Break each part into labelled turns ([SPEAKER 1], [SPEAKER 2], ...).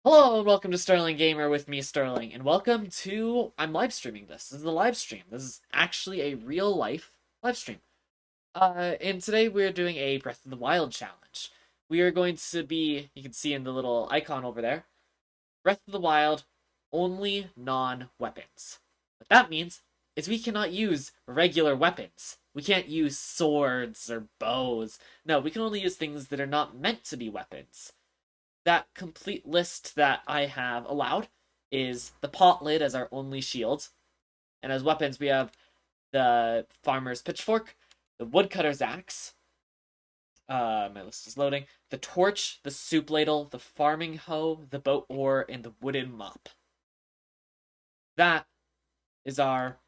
[SPEAKER 1] Hello and welcome to Sterling Gamer with me, Sterling, and welcome to... I'm live streaming this. This is a live stream. This is actually a real life live stream. And today we're doing a Breath of the Wild challenge. We are going to be, you can see in the little icon over there, Breath of the Wild, only non-weapons. What that means is we cannot use regular weapons. We can't use swords or bows. No, we can only use things that are not meant to be weapons. That complete list that I have allowed is the pot lid as our only shield. And as weapons, we have the farmer's pitchfork, the woodcutter's axe. My list is loading. The torch, the soup ladle, the farming hoe, the boat oar, and the wooden mop. That is our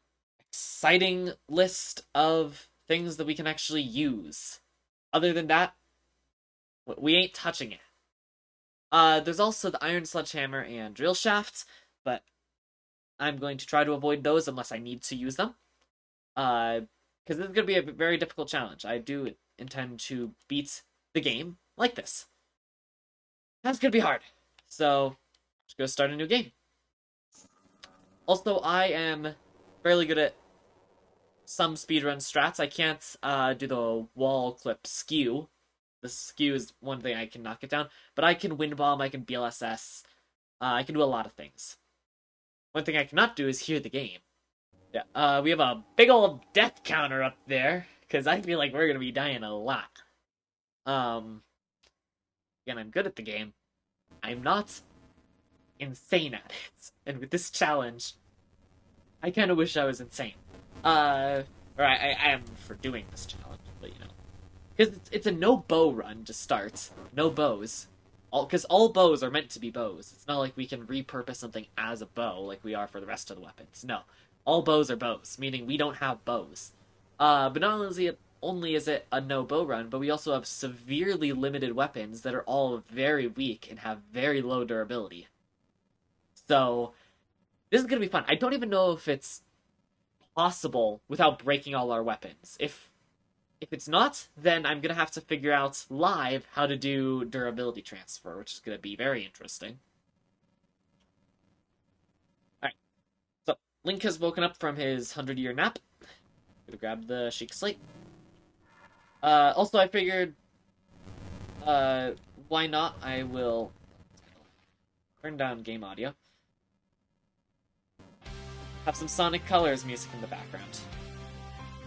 [SPEAKER 1] exciting list of things that we can actually use. Other than that, we ain't touching it. There's also the iron sledgehammer and drill shafts, but I'm going to try to avoid those unless I need to use them. Because this is going to be a very difficult challenge. I do intend to beat the game like this. That's going to be hard. So, just go start a new game. Also, I am fairly good at some speedrun strats. I can't do the wall clip skew. The skew is one thing I cannot get down, but I can wind bomb, I can BLSS, I can do a lot of things. One thing I cannot do is hear the game. Yeah, we have a big old death counter up there, because I feel like we're gonna be dying a lot. Again, I'm good at the game. I'm not insane at it. And with this challenge, I kind of wish I was insane. Or I am for doing this challenge, but you know. Because it's a no bow run to start. No bows. Because all bows are meant to be bows. It's not like we can repurpose something as a bow like we are for the rest of the weapons. No. All bows are bows, meaning we don't have bows. But not only is it a no bow run, but we also have severely limited weapons that are all very weak and have very low durability. So, this is going to be fun. I don't even know if it's possible without breaking all our weapons. If it's not, then I'm going to have to figure out live how to do durability transfer, which is going to be very interesting. Alright, so Link has woken up from his 100-year nap. Gonna grab the Sheik Slate. Also, I figured, why not? I will turn down game audio. Have some Sonic Colors music in the background.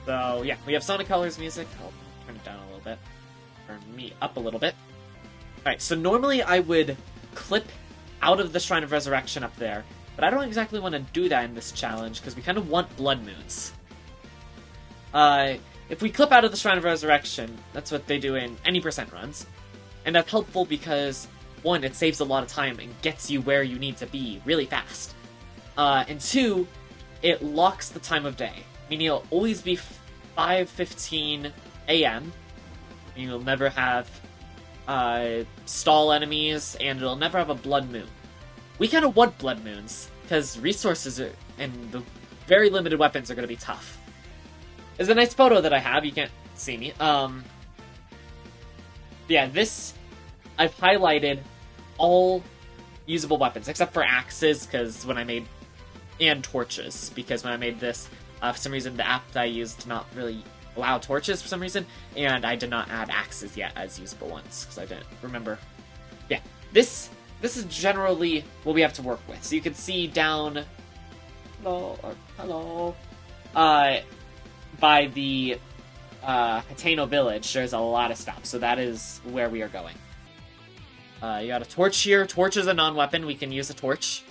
[SPEAKER 1] So, yeah, we have Sonic Colors music. I'll turn it down a little bit. Turn me up a little bit. Alright, so normally I would clip out of the Shrine of Resurrection up there, but I don't exactly want to do that in this challenge, because we kind of want Blood Moons. If we clip out of the Shrine of Resurrection, that's what they do in any percent runs, and that's helpful because, one, it saves a lot of time and gets you where you need to be really fast. And two, it locks the time of day. Meaning it'll always be 5:15 a.m. You'll never have stall enemies, and it'll never have a blood moon. We kind of want blood moons, because resources and the very limited weapons are going to be tough. There's a nice photo that I have, you can't see me. Yeah, this, I've highlighted all usable weapons, except for axes, because when I made, and torches, because when I made this, for some reason, the app that I used did not really allow torches for some reason, and I did not add axes yet as usable ones, because I didn't remember. Yeah, this is generally what we have to work with. So you can see down... Hello. By the Hateno village, there's a lot of stuff, so that is where we are going. You got a torch here. Torch is a non-weapon. We can use a torch.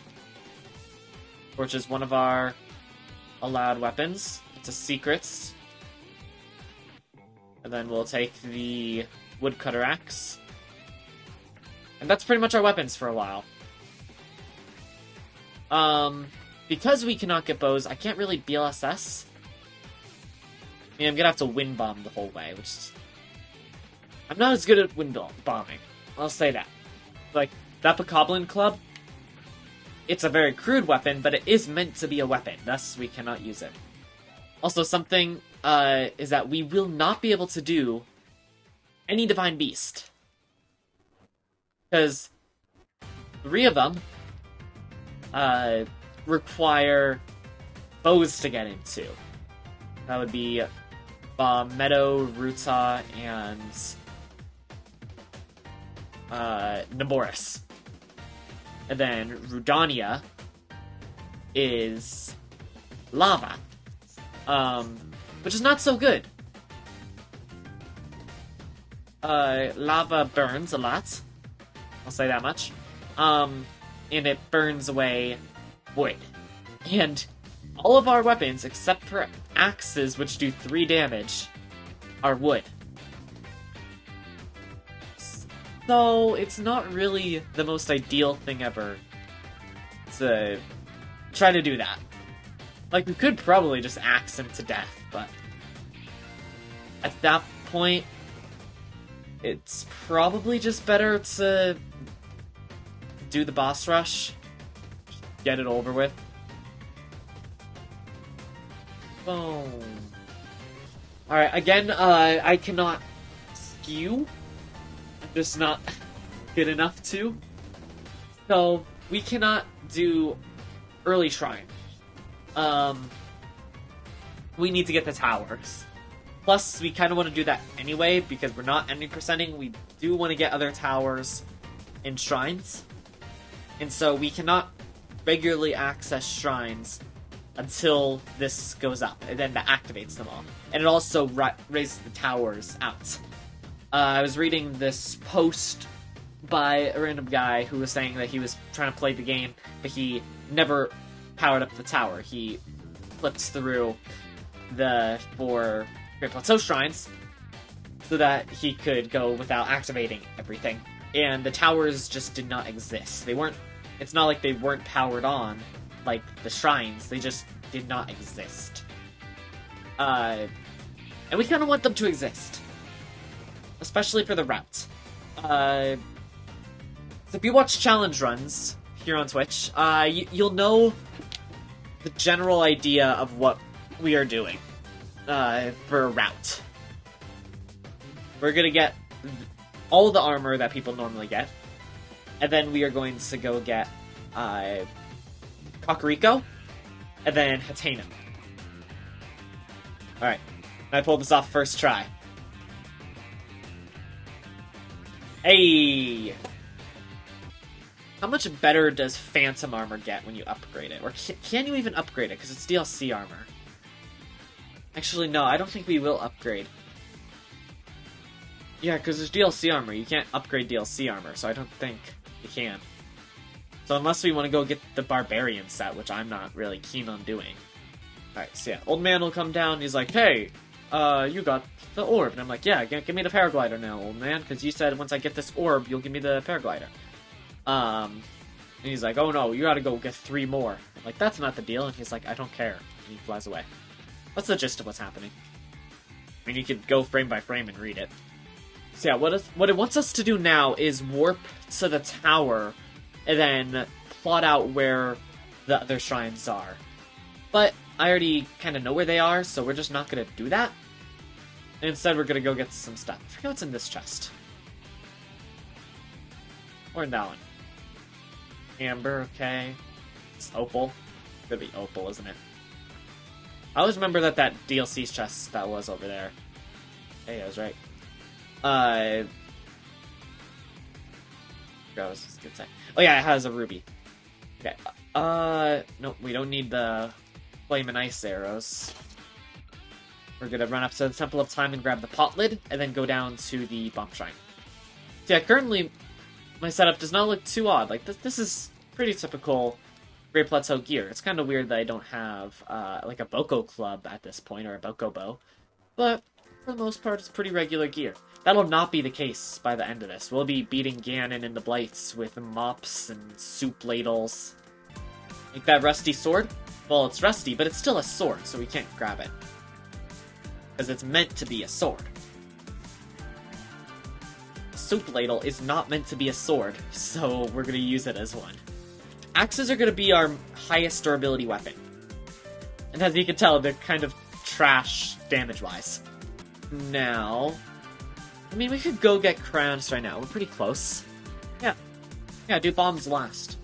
[SPEAKER 1] Torch is one of our allowed weapons. It's a secret. And then we'll take the woodcutter axe. And that's pretty much our weapons for a while. Because we cannot get bows, I can't really BLSS. I mean, I'm gonna have to wind bomb the whole way, which is... I'm not as good at wind bombing. I'll say that. Like, that Bokoblin Club, it's a very crude weapon, but it is meant to be a weapon, thus we cannot use it. Also, something is that we will not be able to do any Divine Beast. Because 3 of them require bows to get into. That would be Meadow, Ruta, and Naboris. And then Rudania is lava, which is not so good. Lava burns a lot, I'll say that much, and it burns away wood. And all of our weapons, except for axes, which do 3 damage, are wood. So, it's not really the most ideal thing ever to try to do that. Like, we could probably just axe him to death, but at that point, it's probably just better to do the boss rush, get it over with. Boom. Alright, again, I cannot skew. I'm just not good enough to. So, we cannot do early shrine. We need to get the towers. Plus, we kind of want to do that anyway, because we're not ending percenting. We do want to get other towers and shrines. And so we cannot regularly access shrines until this goes up, and then that activates them all. And it also raises the towers out. I was reading this post by a random guy who was saying that he was trying to play the game, but he never powered up the tower. He flipped through the 4 Great Plateau shrines so that he could go without activating everything. And the towers just did not exist. They weren't. It's not like they weren't powered on like the shrines. They just did not exist. And we kind of want them to exist, especially for the route. So if you watch challenge runs here on Twitch, you'll know the general idea of what we are doing for a route. We're gonna get all the armor that people normally get, and then we are going to go get Kakariko, and then Hatena. Alright, I pulled this off first try. Hey! How much better does Phantom Armor get when you upgrade it? Or can you even upgrade it, because it's DLC armor? Actually, no, I don't think we will upgrade. Yeah, because there's DLC armor. You can't upgrade DLC armor, so I don't think you can. So unless we want to go get the Barbarian set, which I'm not really keen on doing. Alright, so yeah, old man will come down, and he's like, hey, you got the orb. And I'm like, yeah, give me the paraglider now, old man, because you said once I get this orb, you'll give me the paraglider. And he's like, oh no, you gotta go get 3 more. I'm like, that's not the deal. And he's like, I don't care. And he flies away. That's the gist of what's happening. I mean, you could go frame by frame and read it. So yeah, what it wants us to do now is warp to the tower and then plot out where the other shrines are. But I already kind of know where they are, so we're just not going to do that. And instead, we're going to go get some stuff. I forget what's in this chest. Or in that one. Amber, okay. It's opal. It's gonna be opal, isn't it? I always remember that DLC's chest that was over there. Hey, I was right. What was this gonna say? Oh yeah, it has a ruby. Okay. Nope, we don't need the flame and ice arrows. We're gonna run up to the Temple of Time and grab the pot lid, and then go down to the bomb shrine. So yeah, currently my setup does not look too odd. Like this is pretty typical Great Plateau gear. It's kind of weird that I don't have like a Boko club at this point, or a Boko bow, but for the most part, it's pretty regular gear. That'll not be the case by the end of this. We'll be beating Ganon in the Blights with mops and soup ladles. Like that rusty sword? Well, it's rusty, but it's still a sword, so we can't grab it. Because it's meant to be a sword. A soup ladle is not meant to be a sword, so we're going to use it as one. Axes are going to be our highest durability weapon. And as you can tell, they're kind of trash damage-wise. Now, I mean, we could go get crowns right now. We're pretty close. Yeah. Yeah, do bombs last.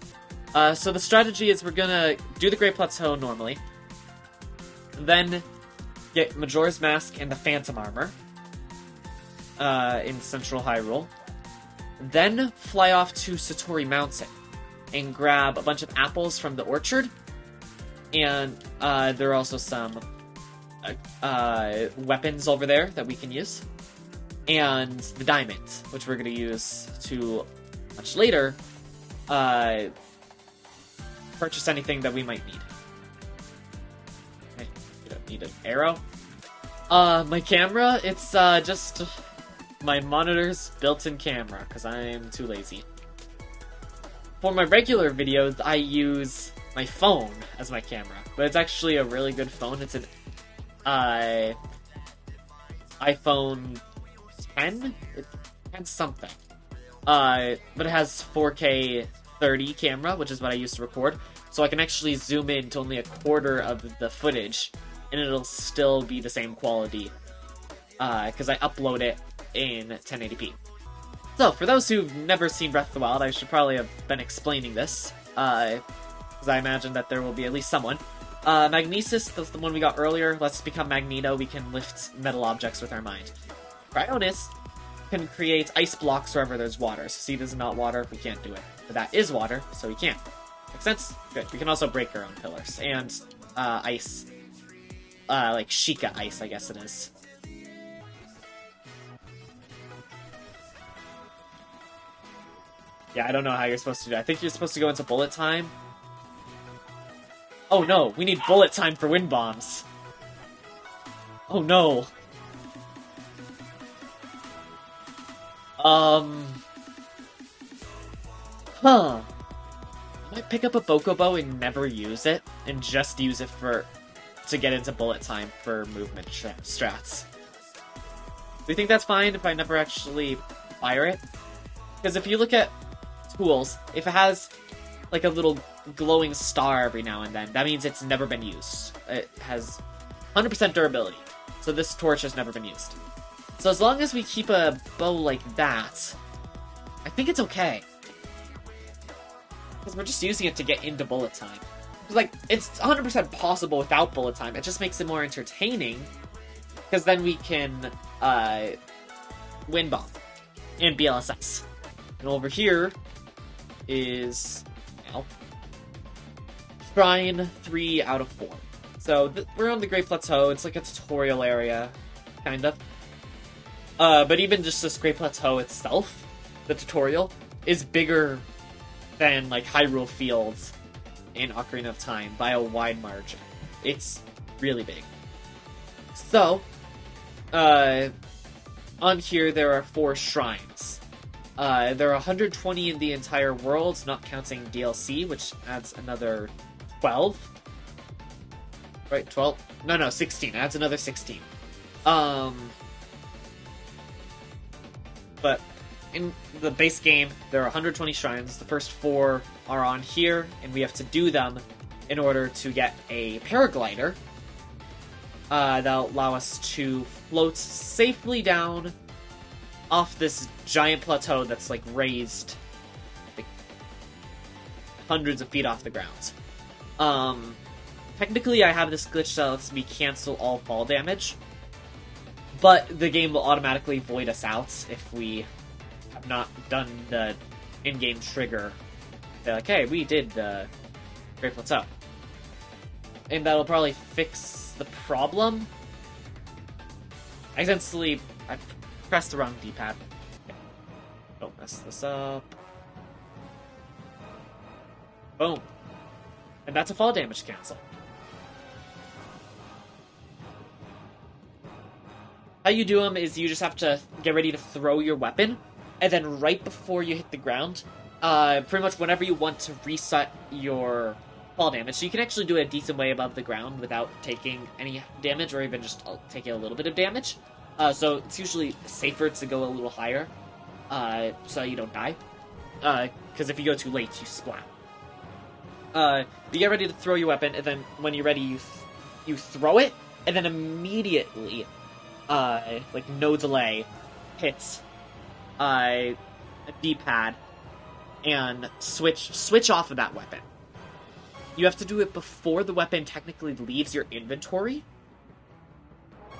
[SPEAKER 1] So the strategy is we're gonna do the Great Plateau normally, then get Majora's Mask and the Phantom Armor in Central Hyrule, then fly off to Satori Mountain and grab a bunch of apples from the orchard, and there are also some weapons over there that we can use, and the diamond, which we're going to use to, much later, purchase anything that we might need. Okay, we don't need an arrow. My camera, it's just my monitor's built-in camera, because I'm too lazy. For my regular videos, I use my phone as my camera, but it's actually a really good phone. It's an iPhone 10? It's 10 something. But it has 4K 30 camera, which is what I used to record, so I can actually zoom in to only a quarter of the footage, and it'll still be the same quality, because I upload it in 1080p. So, for those who've never seen Breath of the Wild, I should probably have been explaining this, because I imagine that there will be at least someone. Magnesis, that's the one we got earlier. Let's become Magneto. We can lift metal objects with our mind. Cryonis can create ice blocks wherever there's water. So Seed is not water, we can't do it. But that is water, so we can. Makes sense? Good. We can also break our own pillars. And, ice. Like Sheikah ice, I guess it is. Yeah, I don't know how you're supposed to do it. I think you're supposed to go into bullet time. Oh no, we need bullet time for wind bombs. Oh no. Huh. I might pick up a Bokobo and never use it, and just use it to get into bullet time for movement strats. Do you think that's fine if I never actually fire it? Because if you look at tools, if it has like a little glowing star every now and then, that means it's never been used. It has 100% durability, so this torch has never been used. So as long as we keep a bow like that, I think it's okay. Because we're just using it to get into bullet time. Like, it's 100% possible without bullet time, it just makes it more entertaining, because then we can, wind bomb and BLSS. And over here is, well, Shrine 3 out of 4. So, we're on the Great Plateau, it's like a tutorial area, kind of. But even just this Great Plateau itself, the tutorial, is bigger than, like, Hyrule Fields in Ocarina of Time by a wide margin. It's really big. So, on here there are 4 shrines. There are 120 in the entire world, not counting DLC, which adds another 12. Right, 12? No, 16. Adds another 16. But in the base game, there are 120 shrines. The first 4 are on here, and we have to do them in order to get a paraglider that'll allow us to float safely down off this giant plateau that's like raised like hundreds of feet off the ground. Technically I have this glitch that lets me cancel all fall damage, but the game will automatically void us out if we have not done the in-game trigger. They're like, hey, we did the Great Plateau. And that'll probably fix the problem. I pressed the wrong D-pad. Okay. Don't mess this up. Boom. And that's a fall damage cancel. How you do them is you just have to get ready to throw your weapon, and then right before you hit the ground, pretty much whenever you want to reset your fall damage, so you can actually do it a decent way above the ground without taking any damage, or even just taking a little bit of damage. So it's usually safer to go a little higher, so you don't die. Because if you go too late, you splat. You get ready to throw your weapon, and then when you're ready, you throw it, and then immediately, like no delay, hit a D-pad and switch off of that weapon. You have to do it before the weapon technically leaves your inventory,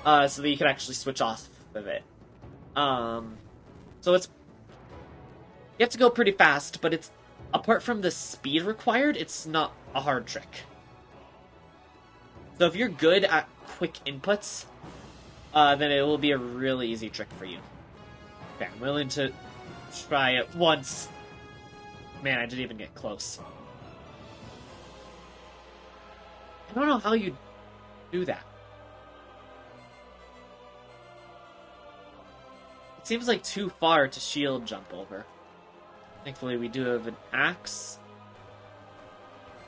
[SPEAKER 1] so that you can actually switch off of it. So it's you have to go pretty fast, but it's apart from the speed required, it's not a hard trick. So if you're good at quick inputs, then it will be a really easy trick for you. Okay, I'm willing to try it once. Man, I didn't even get close. I don't know how you do that. It seems like too far to shield jump over. Thankfully, we do have an axe.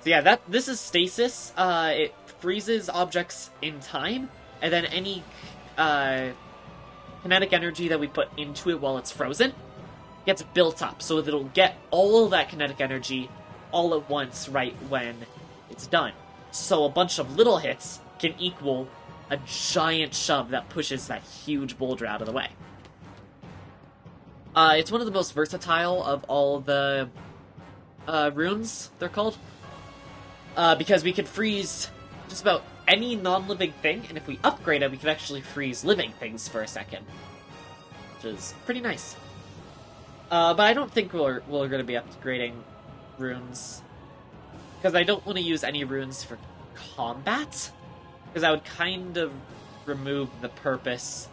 [SPEAKER 1] So yeah, this is stasis. It freezes objects in time, and then any kinetic energy that we put into it while it's frozen gets built up, so that it'll get all of that kinetic energy all at once right when it's done. So a bunch of little hits can equal a giant shove that pushes that huge boulder out of the way. It's one of the most versatile of all the runes, they're called. Because we could freeze just about any non-living thing, and if we upgrade it, we can actually freeze living things for a second. Which is pretty nice. But I don't think we're going to be upgrading runes. Because I don't want to use any runes for combat. Because that would kind of remove the purpose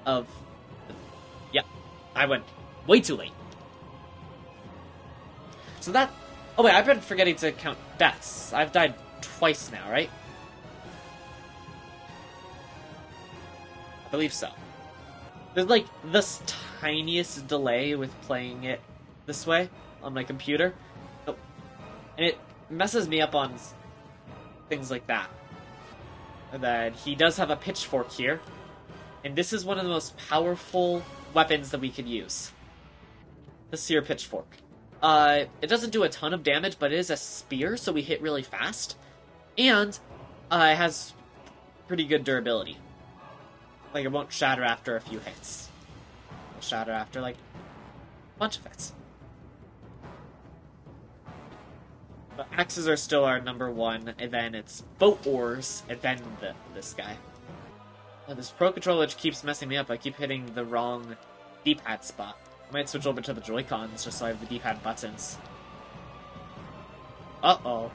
[SPEAKER 1] of... Yeah, I went way too late. So that... Oh wait, I've been forgetting to count deaths. I've died twice now, right? I believe so. There's like this tiniest delay with playing it this way on my computer. Oh. And it messes me up on things like that. And then he does have a pitchfork here. And this is one of the most powerful weapons that we could use. This here pitchfork. It doesn't do a ton of damage, but it is a spear, so we hit really fast. And it has pretty good durability. Like, it won't shatter after a few hits. It'll shatter after, like, a bunch of hits. But axes are still our number one, and then it's boat oars, and then this guy. Oh, this Pro Controller keeps messing me up. I keep hitting the wrong D-pad spot. I might switch over to the Joy-Cons just so I have the D-pad buttons. Uh-oh.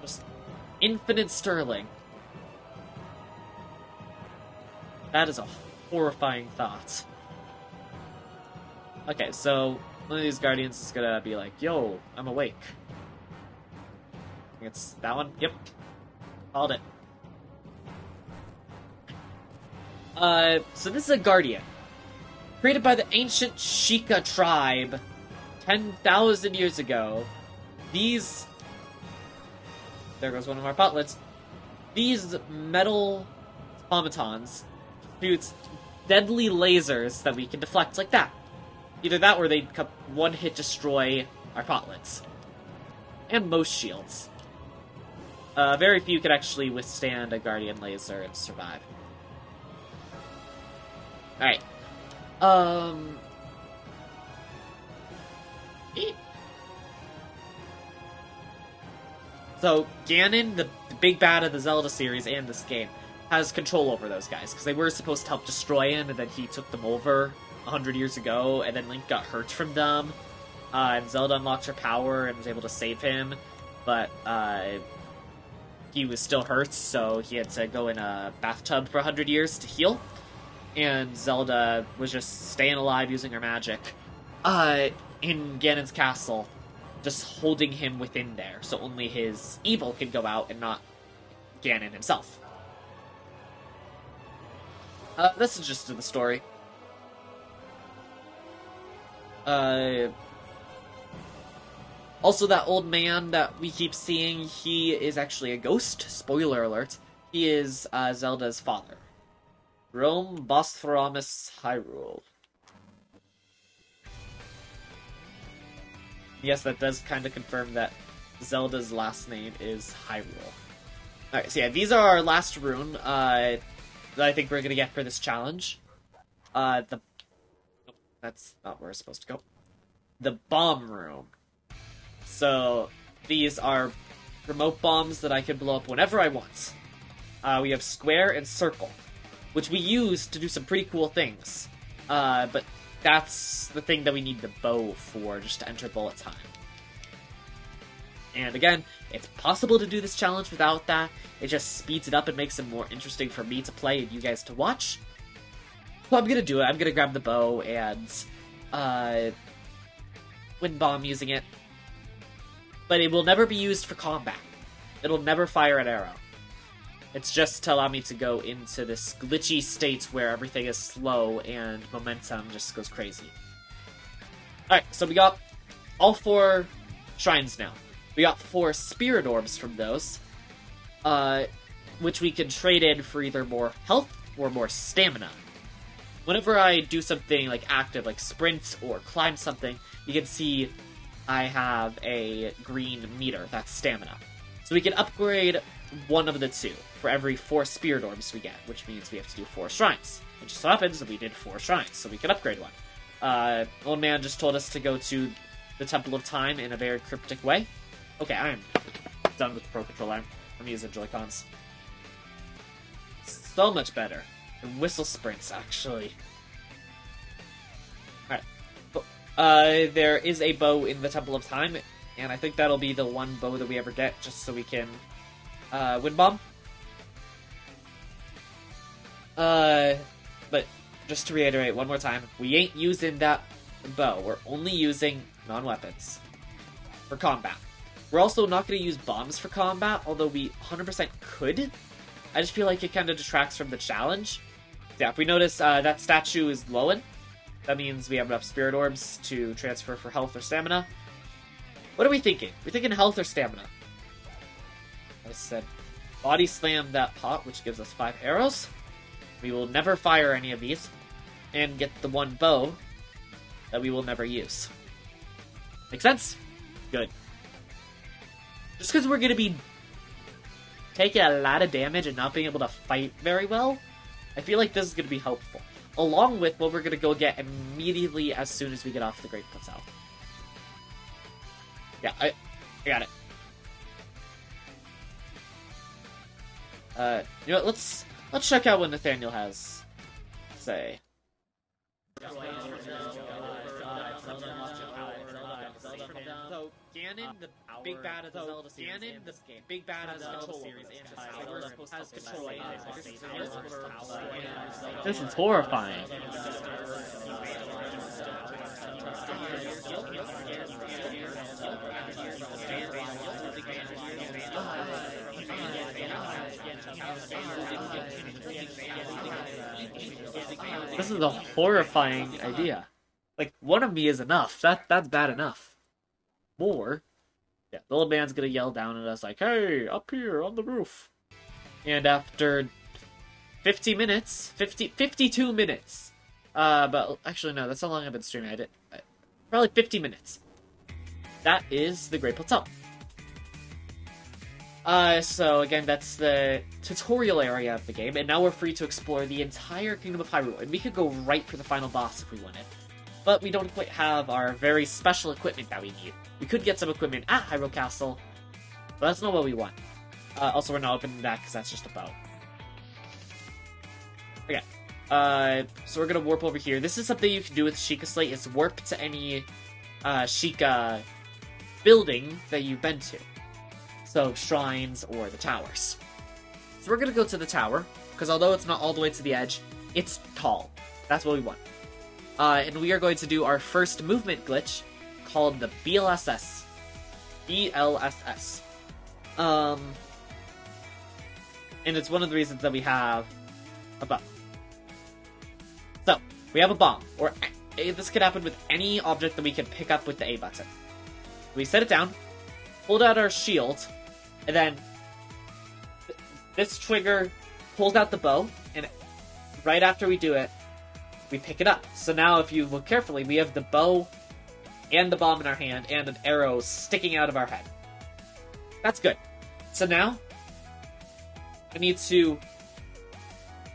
[SPEAKER 1] Just infinite Sterling. That is a horrifying thought. Okay, so one of these guardians is gonna be like, yo, I'm awake. I think it's that one? Yep. Called it. So this is a guardian. Created by the ancient Sheikah tribe 10,000 years ago. These... There goes one of our potlets. These metal automatons shoots deadly lasers that we can deflect like that. Either that or they'd one-hit destroy our potlets. And most shields. Very few could actually withstand a Guardian laser and survive. Alright. So, Ganon, the big bad of the Zelda series and this game, has control over those guys, because they were supposed to help destroy him, and then he took them over 100 years ago, and then Link got hurt from them, and Zelda unlocked her power and was able to save him, but he was still hurt, so he had to go in a bathtub for 100 years to heal, and Zelda was just staying alive using her magic in Ganon's castle, just holding him within there, so only his evil could go out and not Ganon himself. This is just the story. Also, that old man that we keep seeing, he is actually a ghost. Spoiler alert. He is Zelda's father. Rome Bosphoramus Hyrule. Yes, that does kind of confirm that Zelda's last name is Hyrule. Alright, so yeah, these are our last rune that I think we're gonna get for this challenge. Nope, that's not where we're supposed to go. the bomb room. So these are remote bombs that I can blow up whenever I want. We have square and circle, which we use to do some pretty cool things. But that's the thing that we need the bow for, just to enter bullet time. And again, it's possible to do this challenge without that. It just speeds it up and makes it more interesting for me to play and you guys to watch. So I'm gonna do it. I'm gonna grab the bow and wind bomb using it. But it will never be used for combat. It'll never fire an arrow. It's just to allow me to go into this glitchy state where everything is slow and momentum just goes crazy. Alright, so we got all 4 shrines now. We got 4 spirit orbs from those, which we can trade in for either more health or more stamina. Whenever I do something like active, like sprint or climb something, you can see I have a green meter, that's stamina. So we can upgrade one of the 2 for every 4 spirit orbs we get, which means we have to do 4 shrines. It just so happens that we did 4 shrines, so we can upgrade one. Old man just told us to go to the Temple of Time in a very cryptic way. Okay, I'm done with the Pro Controller. I'm using Joy-Cons. So much better than whistle sprints, actually. Alright. There is a bow in the Temple of Time, and I think that'll be the one bow that we ever get, just so we can wind bomb. But just to reiterate one more time, we ain't using that bow. We're only using non-weapons for combat. We're also not going to use bombs for combat, although we 100% could. I just feel like it kind of detracts from the challenge. Yeah, if we notice that statue is glowing, that means we have enough spirit orbs to transfer for health or stamina. What are we thinking? We're thinking health or stamina. I said body slam that pot, which gives us 5 arrows. We will never fire any of these, and get the one bow that we will never use. Make sense? Good. Just because we're going to be taking a lot of damage and not being able to fight very well, I feel like this is going to be helpful. Along with what we're going to go get immediately as soon as we get off the Great Plateau. Yeah, I got it. You know what, let's check out what Nathaniel has to say. So Ganon, the big bad of the Zelda series, Ganon, the big bad of the Zelda series, has control. This is horrifying. This is a horrifying idea. Like, one of me is enough. That's bad enough. More. Yeah, the old man's gonna yell down at us like, hey, up here on the roof. And after 52 minutes. But actually, no, that's how long I've been streaming. Probably 50 minutes. That is the Great Plateau. So again, that's the tutorial area of the game, and now we're free to explore the entire Kingdom of Hyrule, and we could go right for the final boss if we wanted. But we don't quite have our very special equipment that we need. We could get some equipment at Hyrule Castle, but that's not what we want. Also, we're not opening that because that's just a bow. Okay, so we're gonna warp over here. This is something you can do with Sheikah Slate, is warp to any Sheikah building that you've been to. So, shrines or the towers. So we're gonna go to the tower, because although it's not all the way to the edge, it's tall. That's what we want. And we are going to do our first movement glitch, called the BLSS. BLSS. And it's one of the reasons that we have a bomb. So, we have a bomb, or this could happen with any object that we can pick up with the A button. We set it down, hold out our shield, and then this trigger pulls out the bow, and right after we do it, we pick it up. So now if you look carefully, we have the bow and the bomb in our hand, and an arrow sticking out of our head. That's good. So now, I need to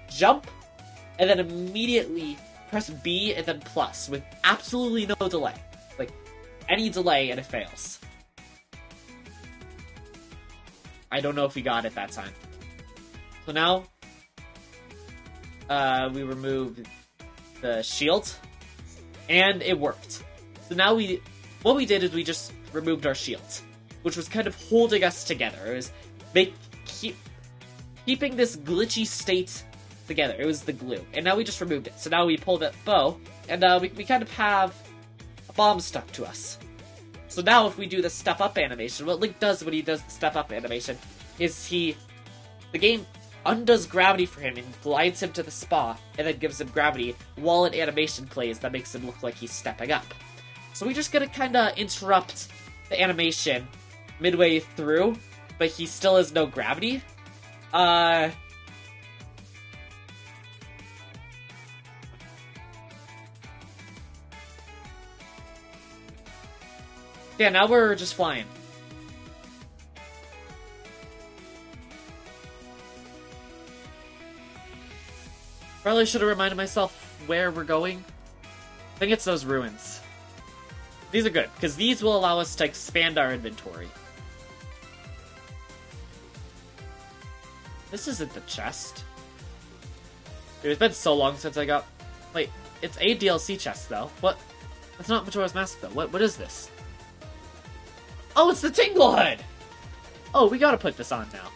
[SPEAKER 1] jump, and then immediately press B and then plus, with absolutely no delay. Like, any delay and it fails. I don't know if we got it that time. So now, we removed the shield, and it worked. So now what we did is we just removed our shield, which was kind of holding us together. It was keeping this glitchy state together. It was the glue, and now we just removed it. So now we pull the bow, and we kind of have a bomb stuck to us. So now if we do the step up animation, what Link does when he does the step up animation is the game undoes gravity for him and glides him to the spa, and then gives him gravity while an animation plays that makes him look like he's stepping up. So we're just gonna kinda interrupt the animation midway through, but he still has no gravity. Yeah, now we're just flying. Probably should have reminded myself where we're going. I think it's those ruins. These are good, because these will allow us to expand our inventory. This isn't the chest. Dude, it's been so long since I got... Wait, it's a DLC chest, though. What? That's not Majora's Mask, though. What is this? Oh, it's the Tingle Hood! Oh, we gotta put this on now.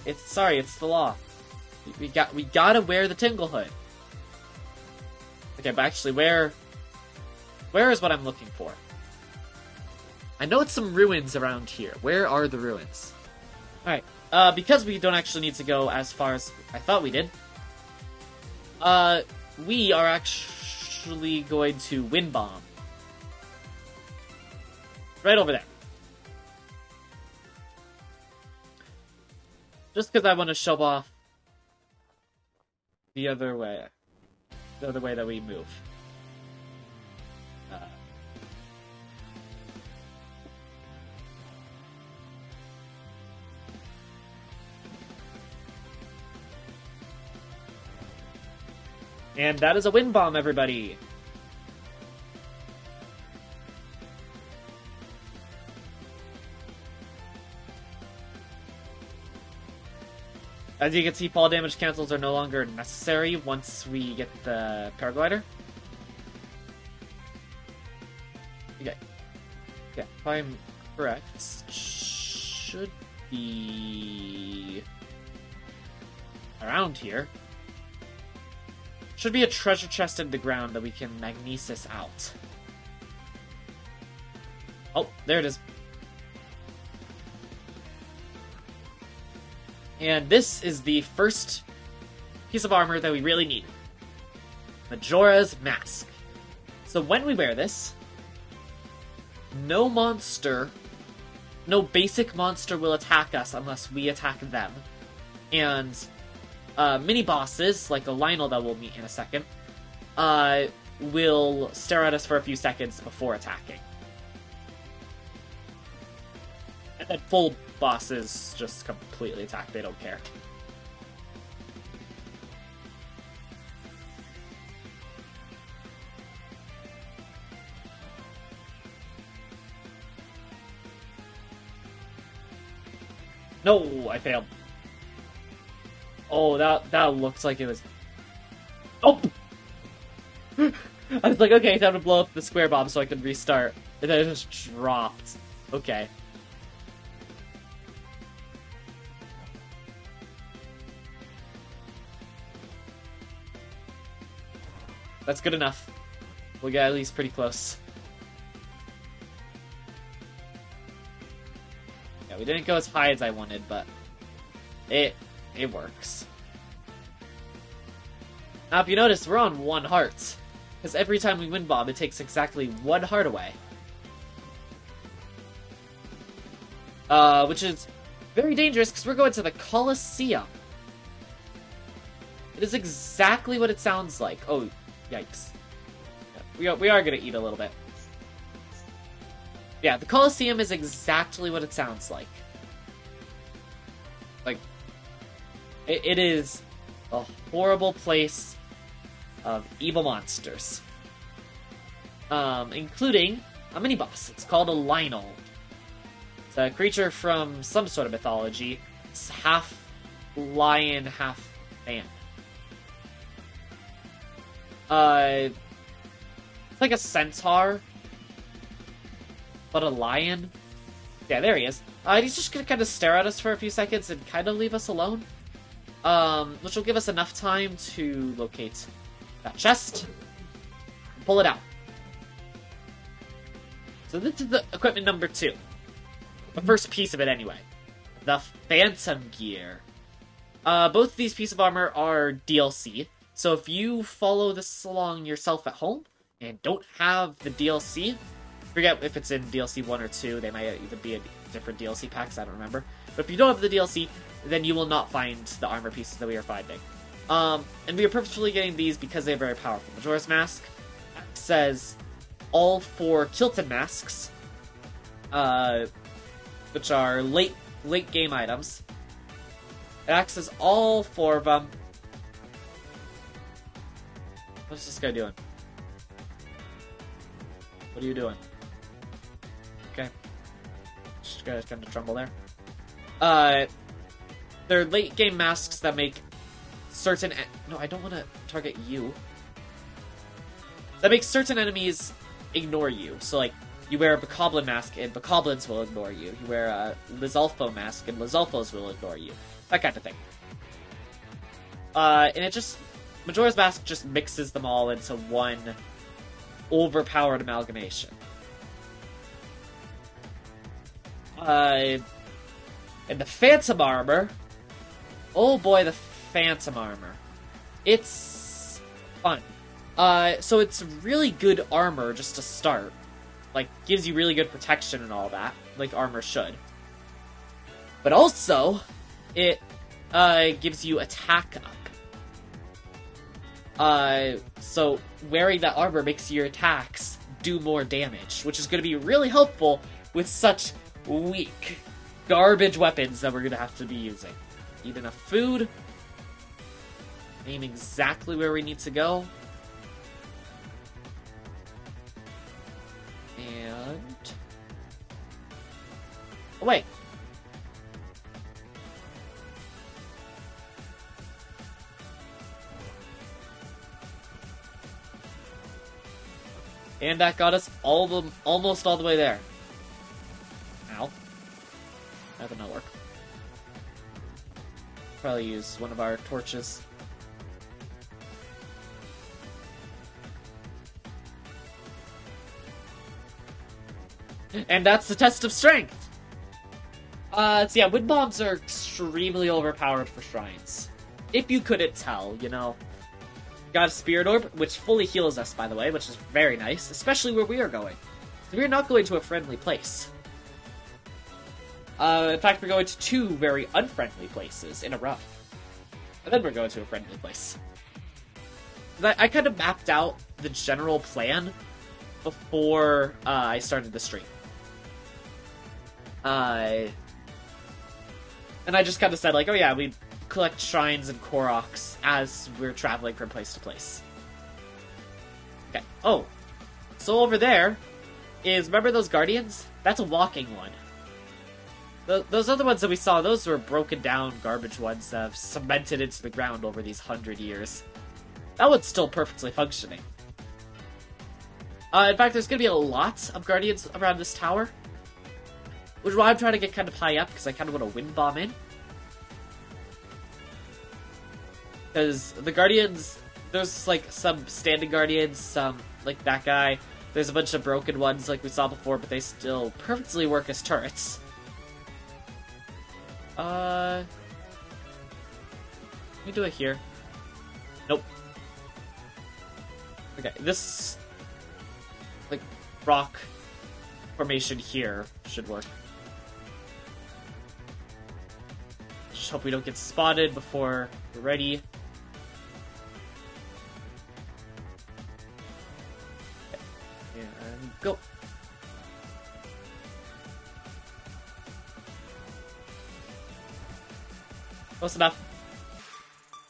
[SPEAKER 1] It's the law. We gotta wear the Tingle Hood. Okay, but actually, where is what I'm looking for? I know it's some ruins around here. Where are the ruins? Alright, because we don't actually need to go as far as I thought we did, we are actually going to Wind Bomb. Right over there. Just because I want to show off the other way that we move. And that is a Wind Bomb, everybody! As you can see, fall damage cancels are no longer necessary once we get the paraglider. Okay. Yeah, if I'm correct, should be around here. Should be a treasure chest in the ground that we can magnesis out. Oh, there it is. And this is the first piece of armor that we really need. Majora's Mask. So when we wear this, no basic monster will attack us unless we attack them. And mini-bosses, like a Lionel that we'll meet in a second, will stare at us for a few seconds before attacking. And then full bosses just completely attack, they don't care. No, I failed. Oh, that looks like it was... Oh! I was like, okay, time to blow up the square bomb so I can restart. And then it just dropped. Okay. That's good enough. We'll get at least pretty close. Yeah, we didn't go as high as I wanted, but it works. Now, if you notice, we're on 1 heart. Because every time we Wind Bomb, it takes exactly 1 heart away. Which is very dangerous, because we're going to the Colosseum. It is exactly what it sounds like. Oh, yikes. Yeah, we are gonna eat a little bit. Yeah, the Colosseum is exactly what it sounds like. Like, it is a horrible place of evil monsters. including a mini-boss. It's called a Lionel. It's a creature from some sort of mythology. It's half lion, half man. It's like a centaur, but a lion. Yeah, there he is. He's just gonna kind of stare at us for a few seconds and kind of leave us alone. Which will give us enough time to locate that chest and pull it out. So this is the equipment number 2. The first piece of it, anyway. The Phantom Gear. Both of these pieces of armor are DLC. So if you follow this along yourself at home and don't have the DLC, forget if it's in DLC 1 or 2, they might either be in different DLC packs, I don't remember. But if you don't have the DLC, then you will not find the armor pieces that we are finding. And we are purposefully getting these because they are very powerful. Majora's Mask says all 4 Kilton masks, which are late game items. It acts as all 4 of them. What's this guy doing? What are you doing? Okay. Just gotta kind of tremble there. They're late game masks that make certain... No, I don't want to target you. That makes certain enemies ignore you. So, like, you wear a Bokoblin mask and Bokoblins will ignore you. You wear a Lizalfo mask and Lizalfos will ignore you. That kind of thing. And it just... Majora's Mask just mixes them all into one overpowered amalgamation. And the Phantom Armor... Oh boy, the Phantom Armor. It's fun. So it's really good armor just to start. Like, gives you really good protection and all that, like armor should. But also, it gives you attack up. So wearing that armor makes your attacks do more damage, which is going to be really helpful with such weak, garbage weapons that we're going to have to be using. Eat enough food. Aim exactly where we need to go. And... Oh, wait. And that got us almost all the way there. Ow. That did not work. Probably use one of our torches. And that's the test of strength! So yeah, wind bombs are extremely overpowered for shrines. If you couldn't tell, you know. Got a Spirit Orb, which fully heals us, by the way, which is very nice, especially where we are going. So we're not going to a friendly place. In fact, we're going to 2 very unfriendly places in a row. And then we're going to a friendly place. I kind of mapped out the general plan before I started the stream. And I just kind of said, like, oh yeah, we collect shrines and Koroks as we're traveling from place to place. Okay. Oh. So over there is, remember those guardians? That's a walking one. Those other ones that we saw, those were broken down garbage ones that have cemented into the ground over these 100 years. That one's still perfectly functioning. In fact, there's going to be a lot of guardians around this tower. Which is why I'm trying to get kind of high up, because I kind of want to wind bomb in. Because the guardians, there's like some standing guardians, some like that guy. There's a bunch of broken ones like we saw before, but they still perfectly work as turrets. Let me do it here. Nope. Okay, this like rock formation here should work. Just hope we don't get spotted before we're ready. Okay. And go. Close enough.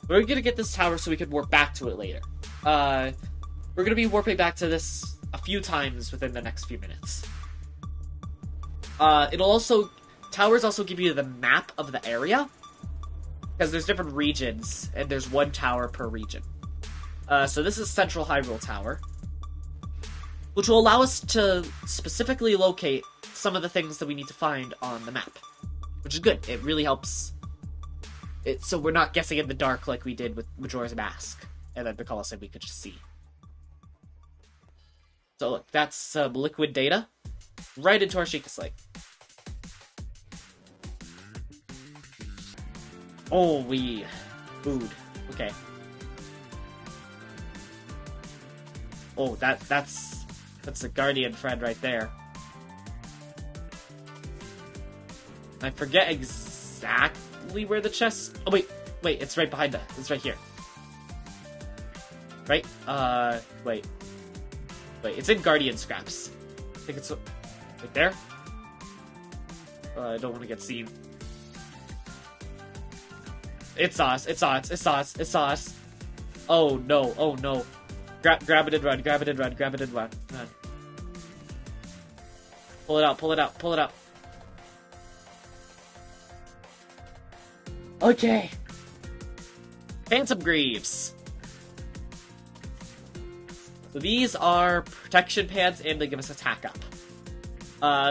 [SPEAKER 1] We're gonna get this tower so we can warp back to it later. We're gonna be warping back to this a few times within the next few minutes. Towers also give you the map of the area, because there's different regions, and there's one tower per region. So this is Central Hyrule Tower, which will allow us to specifically locate some of the things that we need to find on the map, which is good. It really helps. So we're not guessing in the dark like we did with Majora's Mask, and then the Colosseum we could just see. So look, that's some liquid data right into our Sheikah Slate. Oh, we food. Okay. Oh, that's a guardian friend right there. I forget exactly where the chest. Oh wait, it's right behind us. It's right here. Right? Wait. It's in Guardian Scraps. I think it's right there. I don't want to get seen. It saw us. Oh no. Grab it and run. Run. Pull it out. Okay. Phantom Greaves. So these are protection pants, and they give us attack up.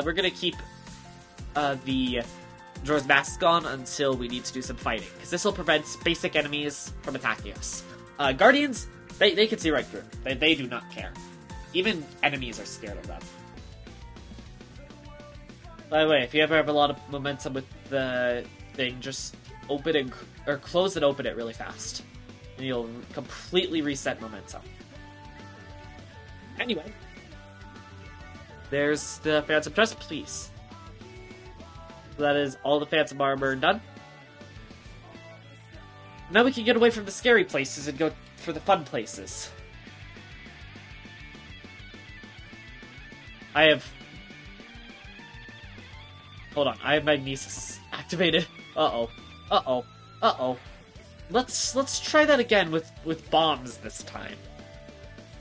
[SPEAKER 1] We're gonna keep the Majora's Mask on until we need to do some fighting, because this will prevent basic enemies from attacking us. Guardians, they can see right through. They do not care. Even enemies are scared of them. By the way, if you ever have a lot of momentum with the thing, just open it, or close and open it really fast, and you'll completely reset momentum. Anyway, there's the Phantom Chest, please. So that is all the Phantom Armor done. Now we can get away from the scary places and go for the fun places. Hold on, I have Magnesis activated. Uh-oh. Let's try that again with bombs this time.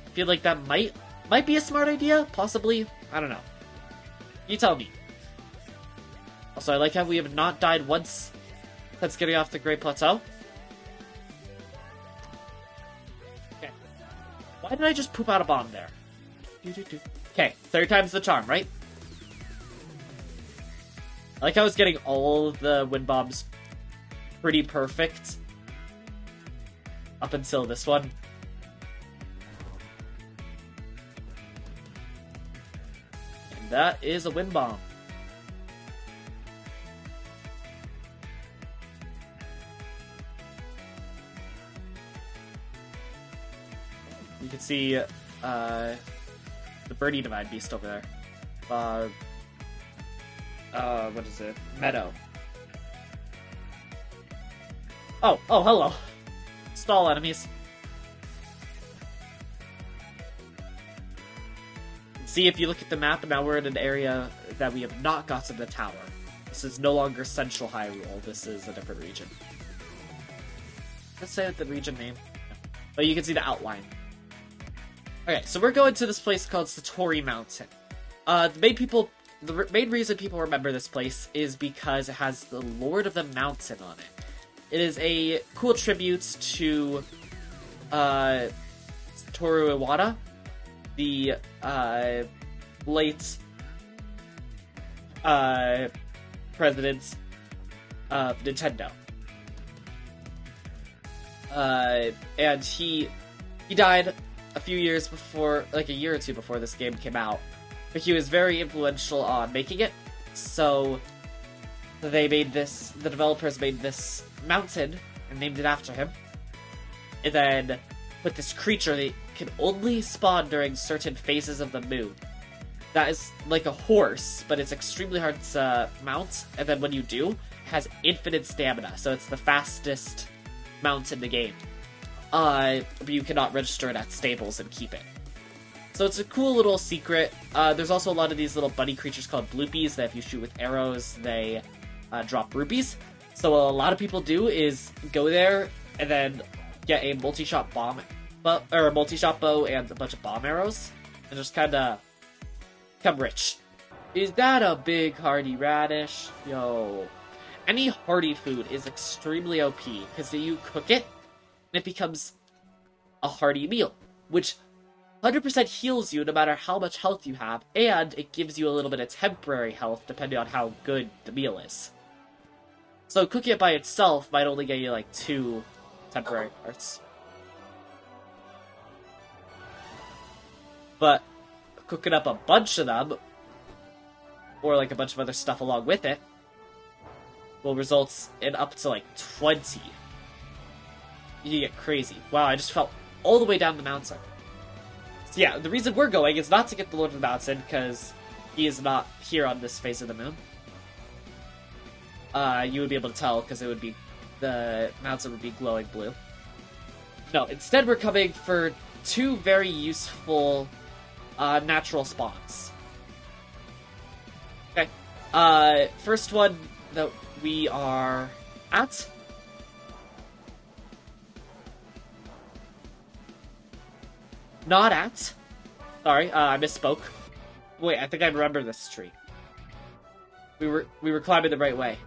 [SPEAKER 1] I feel like that might be a smart idea, possibly. I don't know. You tell me. Also, I like how we have not died once since getting off the Great Plateau. Okay. Why did I just poop out a bomb there? Okay, third time's the charm, right? I like how I was getting all of the wind bombs pretty perfect up until this one. And that is a wind bomb. You can see the Birdie Divine Beast over there. What is it? Meadow. Oh, hello. Stall enemies. See, if you look at the map, now we're in an area that we have not gotten the tower. This is no longer Central Hyrule. This is a different region. Let's say the region name. But you can see the outline. Okay, so we're going to this place called Satori Mountain. The main reason people remember this place is because it has the Lord of the Mountain on it. It is a cool tribute to Toru Iwata, the late president of Nintendo. And he died a few years before, like a year or two before this game came out. But he was very influential on making it, so the developers made this mountain and named it after him. And then put this creature that can only spawn during certain phases of the moon. That is like a horse, but it's extremely hard to mount, and then when you do, it has infinite stamina, so it's the fastest mount in the game. But you cannot register it at stables and keep it. So it's a cool little secret. There's also a lot of these little bunny creatures called bloopies that if you shoot with arrows, they drop rupees. So what a lot of people do is go there and then get a multi-shot bow and a bunch of bomb arrows, and just kind of become rich. Is that a big hearty radish? Yo. Any hearty food is extremely OP, because you cook it, and it becomes a hearty meal, which 100% heals you no matter how much health you have, and it gives you a little bit of temporary health depending on how good the meal is. So cooking it by itself might only get you like 2 temporary hearts. But cooking up a bunch of them, or like a bunch of other stuff along with it, will result in up to like 20. You get crazy. Wow, I just fell all the way down the mountain. So yeah, the reason we're going is not to get the Lord of the Mountain, because he is not here on this face of the moon. You would be able to tell, because it would be, the mountain would be glowing blue. No, instead we're coming for 2 very useful natural spawns. Okay, first one that we are at. Not at. Sorry, I misspoke. Wait, I think I remember this tree. We were climbing the right way.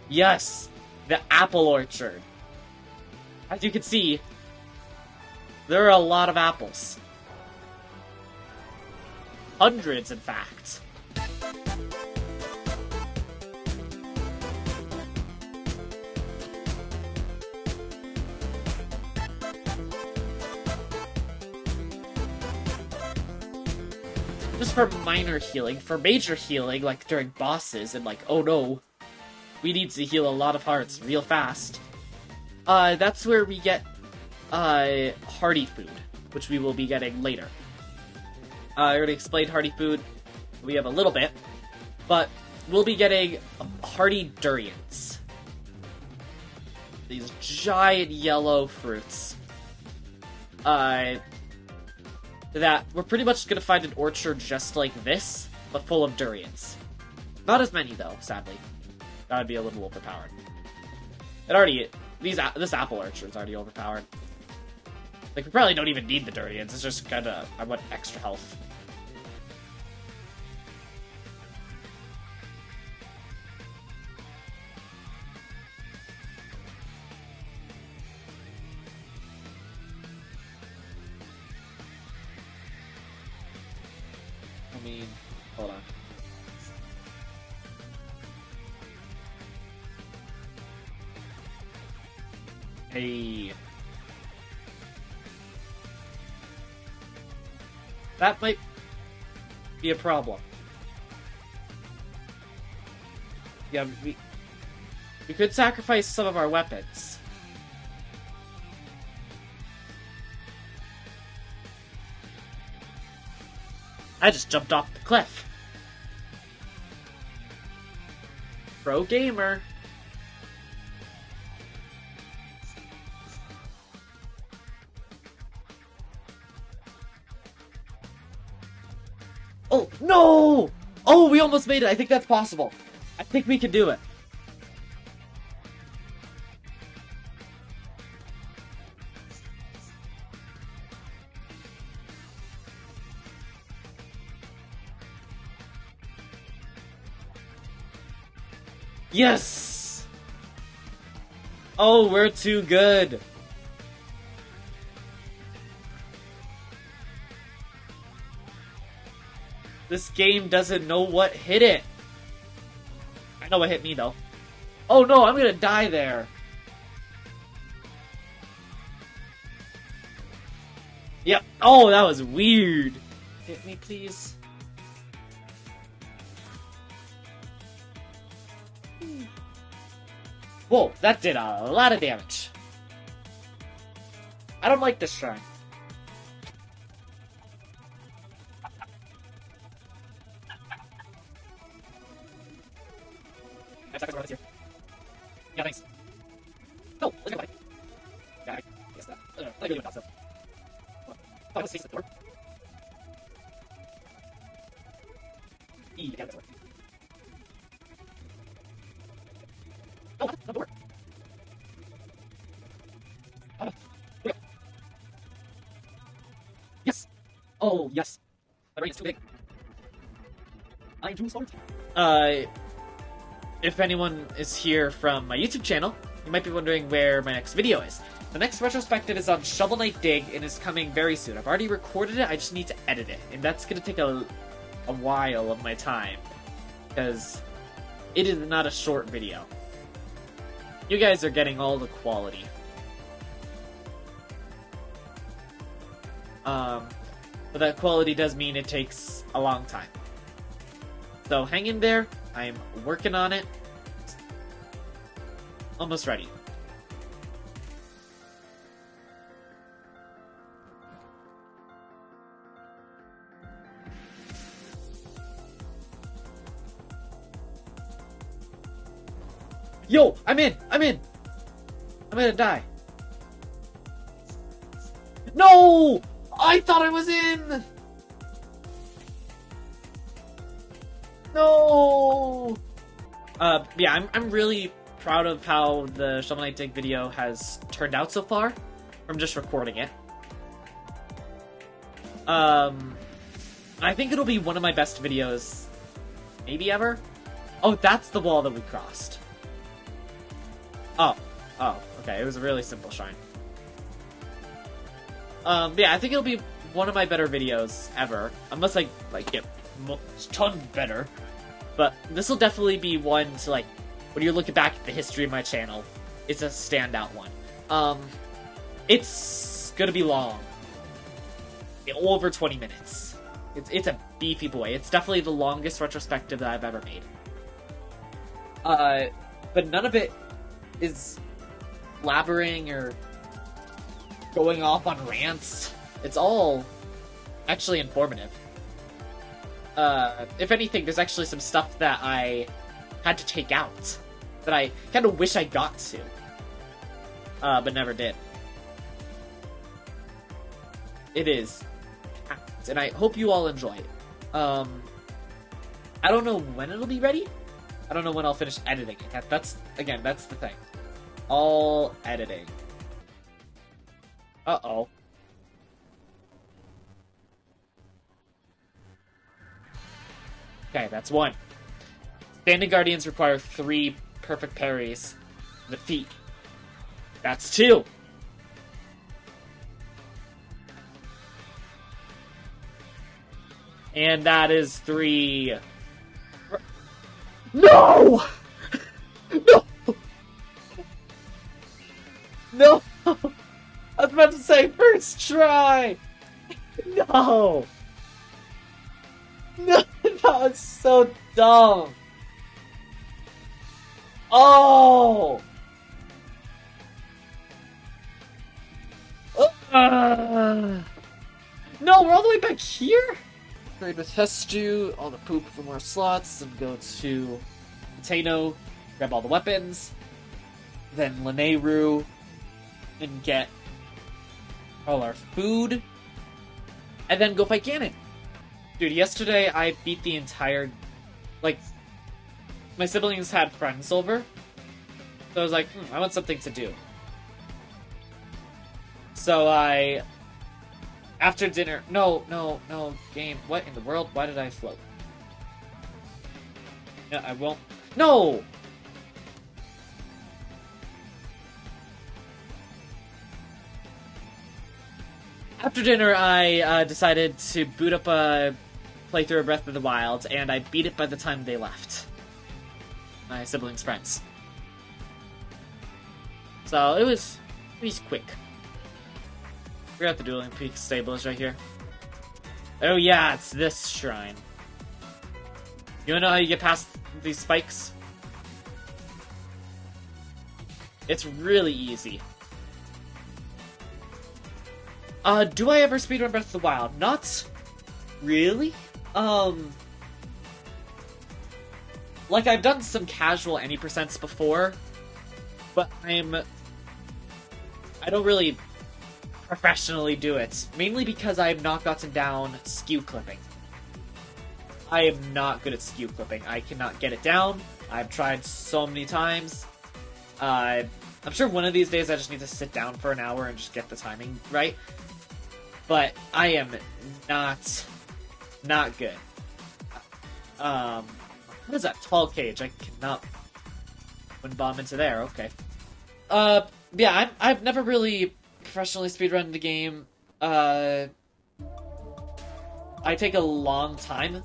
[SPEAKER 1] Yes, the apple orchard. As you can see, there are a lot of apples. Hundreds, in fact. Just for minor healing. For major healing, like during bosses, and like, oh no, we need to heal a lot of hearts real fast. That's where we get hearty food, which we will be getting later. I already explained hearty food. We have a little bit, but we'll be getting hearty durians. These giant yellow fruits. That we're pretty much gonna find an orchard just like this, but full of durians. Not as many though, sadly. That would be a little overpowered. It already this apple orchard's already overpowered. Like, we probably don't even need the durians. It's just kinda, I want extra health. I mean, hold on. Hey. That might be a problem. Yeah, we could sacrifice some of our weapons. I just jumped off the cliff. Pro gamer. Oh, no! Oh, we almost made it. I think that's possible. I think we can do it. Yes! Oh, we're too good. This game doesn't know what hit it. I know what hit me, though. Oh no, I'm gonna die there. Yep. Oh, that was weird. Hit me, please. Whoa, that did a lot of damage. I don't like this shrine. Here. Yeah, thanks. Oh, let's go, buddy. Yeah, I guess that. I really thought so. Oh, let's face the door. E, the door. Oh, what? No door. Oh, okay. Yes. Oh, yes. Uh, if anyone is here from my YouTube channel, you might be wondering where my next video is. The next retrospective is on Shovel Knight Dig and is coming very soon. I've already recorded it, I just need to edit it. And that's going to take a while of my time. Because it is not a short video. You guys are getting all the quality. But that quality does mean it takes a long time. So hang in there, I'm working on it. Almost ready. Yo, I'm in! I'm gonna die. No! I thought I was in! No! Yeah, I'm really proud of how the Shovel Knight Dig video has turned out so far, from just recording it. I think it'll be one of my best videos, maybe ever? Oh, that's the wall that we crossed. Oh, okay, it was a really simple shrine. Yeah, I think it'll be one of my better videos ever, unless I, get tons better. But this will definitely be one to, when you're looking back at the history of my channel, it's a standout one. It's gonna be long. Over 20 minutes. It's a beefy boy. It's definitely the longest retrospective that I've ever made. But none of it is blabbering or going off on rants. It's all actually informative. If anything, there's actually some stuff that I had to take out that I kind of wish I got to, but never did. It is, and I hope you all enjoy it. I don't know when it'll be ready. I don't know when I'll finish editing it. That's the thing. All editing. Uh-oh. Okay, that's one. Standing Guardians require 3 perfect parries. The feet. That's 2. And that is 3. No! No! No! I was about to say first try! No! No, that was so dumb! Oh! No, we're all the way back here? Trade with Hestu, all the poop for more slots, and go to Potato, grab all the weapons, then Lanayru, and get all our food, and then go fight Ganon. Dude, yesterday I beat the entire, my siblings had friends over, so I was like, I want something to do. So after dinner, no, game, what in the world? Why did I float? No, I won't, no! After dinner, I decided to boot up a playthrough of Breath of the Wild, and I beat it by the time they left. My siblings' friends. So, it was quick. We're at the Dueling Peaks Stables right here. Oh yeah, it's this shrine. You wanna know how you get past these spikes? It's really easy. Do I ever speedrun Breath of the Wild? Not really. I've done some casual any percents before, but I don't really professionally do it. Mainly because I have not gotten down skew clipping. I am not good at skew clipping. I cannot get it down. I've tried so many times. I'm sure one of these days I just need to sit down for an hour and just get the timing right. But I am not good. Um, what is that? Tall cage. I cannot wind bomb into there. Okay. Uh, yeah, I've never really professionally speedrun the game. I take a long time.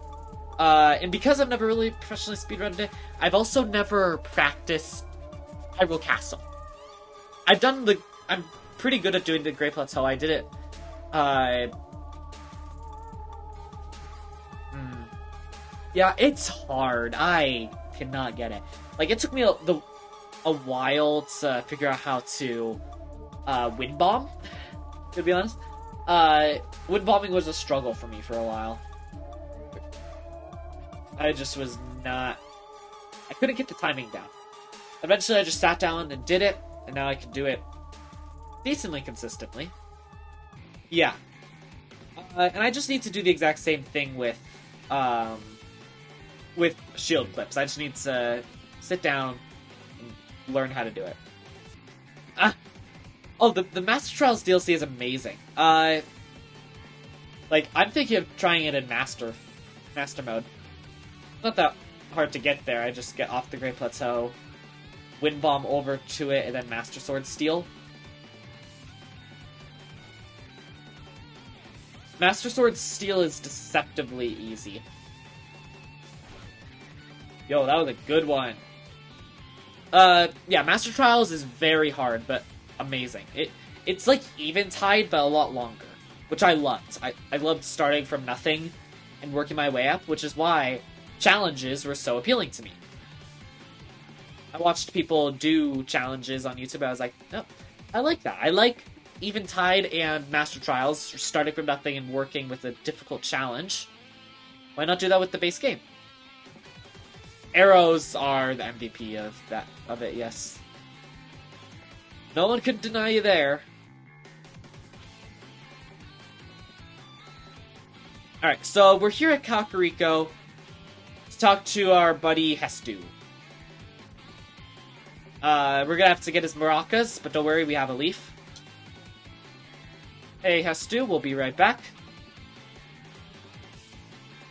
[SPEAKER 1] And because I've never really professionally speedrunned it, I've also never practiced Hyrule Castle. I'm pretty good at doing the Great Plateau. I did it. Uh, yeah, it's hard. I cannot get it. Like, it took me a while to figure out how to wind bomb, to be honest. Wind bombing was a struggle for me for a while. I just was not... I couldn't get the timing down. Eventually I just sat down and did it, and now I can do it decently consistently. Yeah. And I just need to do the exact same thing with shield clips. I just need to sit down and learn how to do it. Oh, the Master Trials DLC is amazing. Like, I'm thinking of trying it in Master mode. It's not that hard to get there. I just get off the Great Plateau, Wind Bomb over to it, and then Master Sword Steel. Master Sword Steel is deceptively easy. Yo, that was a good one. Yeah, Master Trials is very hard, but amazing. It's like Eventide, but a lot longer, which I loved. I loved starting from nothing and working my way up, which is why challenges were so appealing to me. I watched people do challenges on YouTube, and I was like, no, I like that. I like Eventide and Master Trials, starting from nothing and working with a difficult challenge. Why not do that with the base game? Arrows are the MVP of it, yes. No one could deny you there. Alright, so we're here at Kakariko to talk to our buddy Hestu. We're gonna have to get his maracas, but don't worry, we have a leaf. Hey, Hestu, we'll be right back.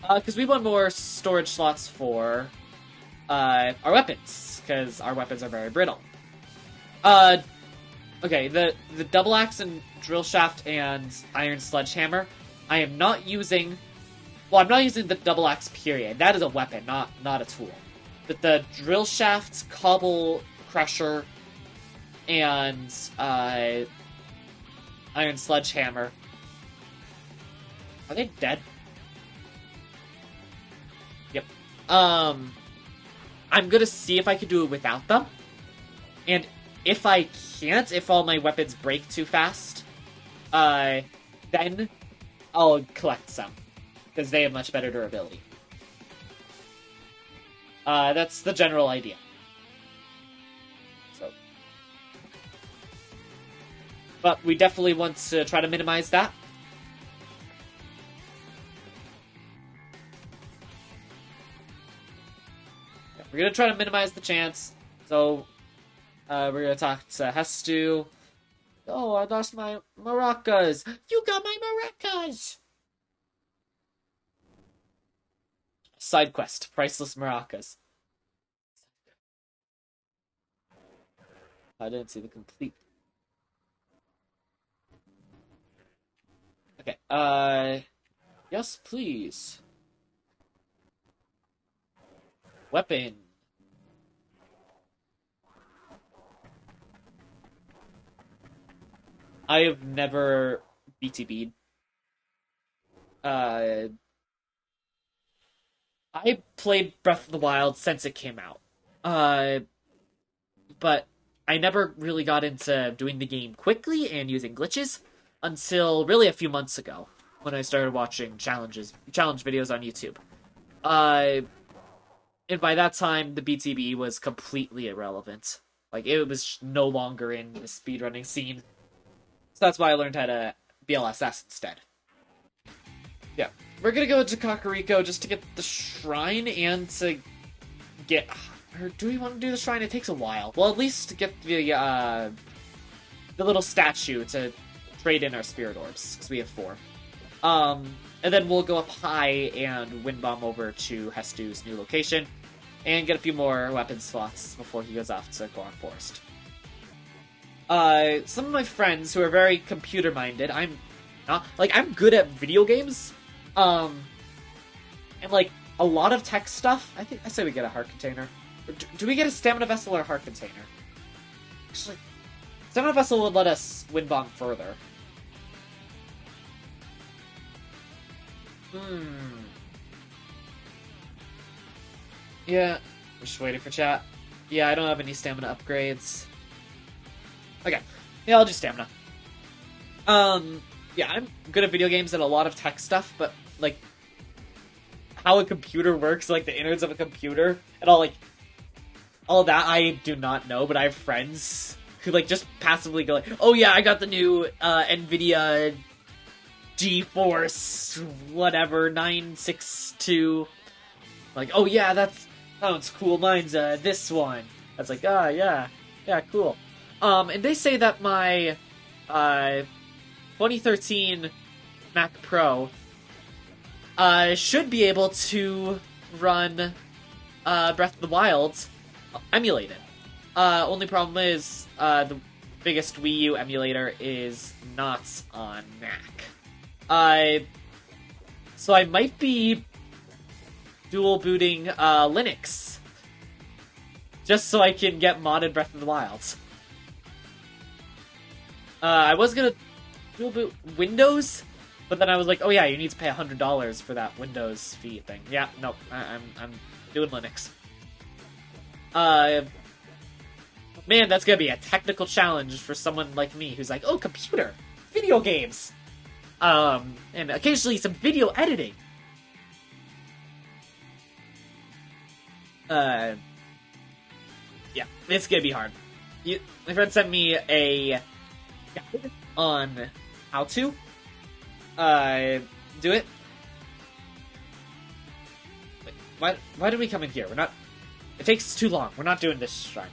[SPEAKER 1] Because we want more storage slots for our weapons, because our weapons are very brittle. Okay, the double axe and drill shaft and iron sledgehammer, I am not using... Well, I'm not using the double axe, period. That is a weapon, not a tool. But the drill shaft, cobble crusher, and iron sledgehammer... Are they dead? Yep. I'm gonna see if I can do it without them. And if I can't, if all my weapons break too fast, then I'll collect some. Because they have much better durability. That's the general idea. So. But we definitely want to try to minimize that. We're gonna try to minimize the chance. So, we're gonna talk to Hestu. Oh, I lost my maracas. You got my maracas! Side quest, priceless maracas. I didn't see the complete. Okay, yes, please. Weapon. I have never BTB'd. I played Breath of the Wild since it came out. But I never really got into doing the game quickly and using glitches until really a few months ago when I started watching challenge videos on YouTube. And by that time, the BTB was completely irrelevant. Like, it was no longer in the speedrunning scene. So that's why I learned how to BLSS instead. Yeah. We're gonna go to Kakariko just to get the shrine and to get... Or do we want to do the shrine? It takes a while. Well, at least to get the little statue to trade in our spirit orbs, because we have 4. And then we'll go up high and wind bomb over to Hestu's new location and get a few more weapon slots before he goes off to Goron Forest. Some of my friends who are very computer minded, I'm not like I'm good at video games, and like a lot of tech stuff. I say we get a heart container. Do we get a stamina vessel or a heart container? Actually, stamina vessel would let us wind bomb further. Yeah, we're just waiting for chat. Yeah, I don't have any stamina upgrades. Okay, yeah, I'll do stamina. Yeah, I'm good at video games and a lot of tech stuff, but like how a computer works, like the innards of a computer and all that, I do not know. But I have friends who like just passively go like, "Oh yeah, I got the new NVIDIA GeForce whatever 962." Like, "Oh yeah, that sounds cool. Mine's this one." That's like, "Ah, yeah, cool." And they say that my 2013 Mac Pro should be able to run Breath of the Wild emulated. Only problem is the biggest Wii U emulator is not on Mac. So I might be dual booting Linux just so I can get modded Breath of the Wild. I was gonna dual boot Windows, but then I was like, oh yeah, you need to pay $100 for that Windows fee thing. Yeah, no, I'm doing Linux. Man, that's gonna be a technical challenge for someone like me who's like, oh, computer, video games, and occasionally some video editing. Yeah, it's gonna be hard. My friend sent me a guide on how to do it. Wait, why did we come in here? We're not. It takes too long. We're not doing this shrine.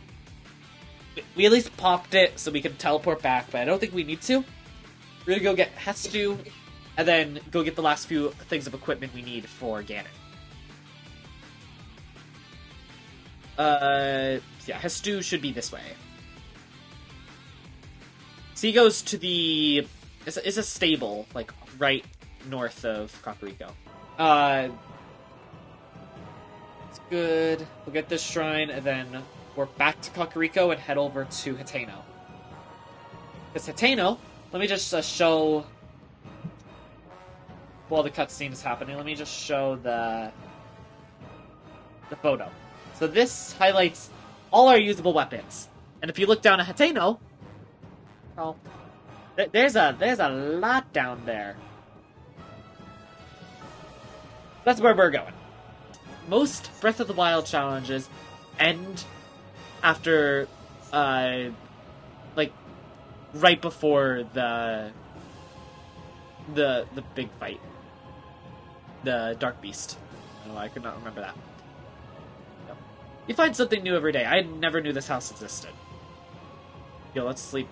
[SPEAKER 1] We at least popped it so we can teleport back, but I don't think we need to. We're gonna go get Hestu, and then go get the last few things of equipment we need for Ganon. Yeah, Hestu should be this way. So he goes to the... It's a stable, like, right north of Kakariko. It's good. We'll get this shrine, and then we're back to Kakariko and head over to Hateno. Because Hateno... Let me just show... While the cutscene is happening, let me just show the photo. So this highlights all our usable weapons. And if you look down at Hateno... Oh, there's a lot down there. That's where we're going. Most Breath of the Wild challenges end after, like, right before the big fight. The Dark Beast. Oh, I could not remember that. No. You find something new every day. I never knew this house existed. Yo, let's sleep.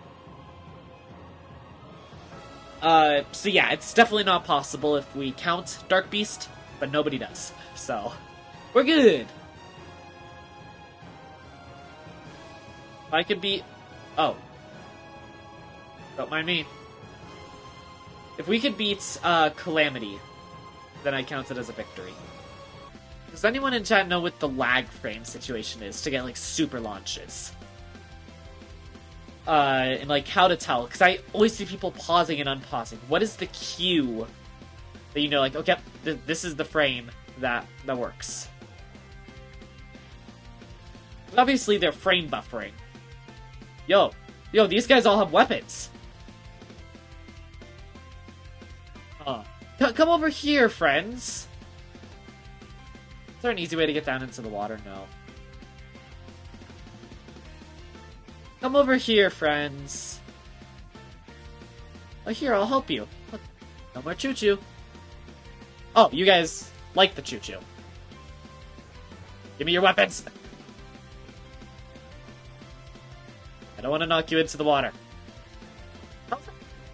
[SPEAKER 1] So yeah, it's definitely not possible if we count Dark Beast, but nobody does. So, we're good! If I could beat... Oh. Don't mind me. If we could beat, Calamity, then I count it as a victory. Does anyone in chat know what the lag frame situation is to get, like, super launches? And like how to tell, because I always see people pausing and unpausing. What is the cue that you know, like, okay, this is the frame that works? But obviously, they're frame buffering. Yo, these guys all have weapons. Come over here, friends. Is there an easy way to get down into the water? No. Come over here, friends. Oh, here, I'll help you. Look, no more choo-choo. Oh, you guys like the choo-choo. Give me your weapons. I don't want to knock you into the water.